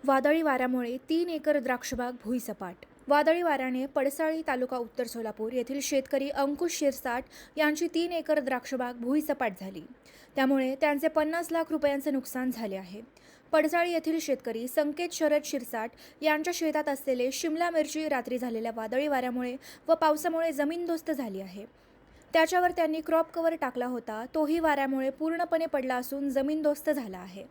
वादळी वाऱ्यामुळे 3 एकर द्राक्षबाग भुईसपाट। वादळी वाऱ्याने पडसाळी तालुका उत्तर सोलापूर येथील शेतकरी अंकुश शिरसाट यांची 3 एकर द्राक्षबाग भुईसपाट झाली। त्यामुळे त्यांचे 50 लाख रुपयांचे नुकसान झाले आहे। पडसाळी येथील शेतकरी संकेत शरद शिरसाट यांच्या शेतात असलेले शिमला मिरची रात्री झालेल्या वादळी वाऱ्यामुळे व पावसामुळे जमीनदोस्त झाली आहे। त्याच्यावर त्यांनी क्रॉप कव्हर टाकला होता, तोही वाऱ्यामुळे पूर्णपणे पडला असून जमीनदोस्त झाला आहे।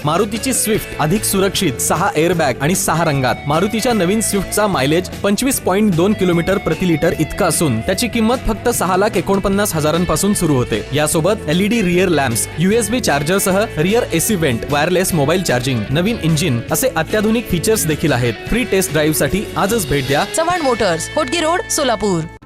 मारुतीची स्विफ्ट अधिक सुरक्षित 6 एअरबॅग आणि 6 रंगात। मारुतीच्या नवीन स्विफ्टचा मायलेज 25.2 किलोमीटर प्रति लिटर इतका असून त्याची किंमत फक्त 6,49,000 सुरू होते। यासोबत LED rear lamps, USB charger सह rear AC vent, wireless mobile charging, नवीन इंजिन असे अत्याधुनिक फीचर्स देखील आहेत। फ्री टेस्ट ड्राईव्ह साठी आजच भेट द्या चव्हाण मोटर्स, होटगी रोड, सोलापूर।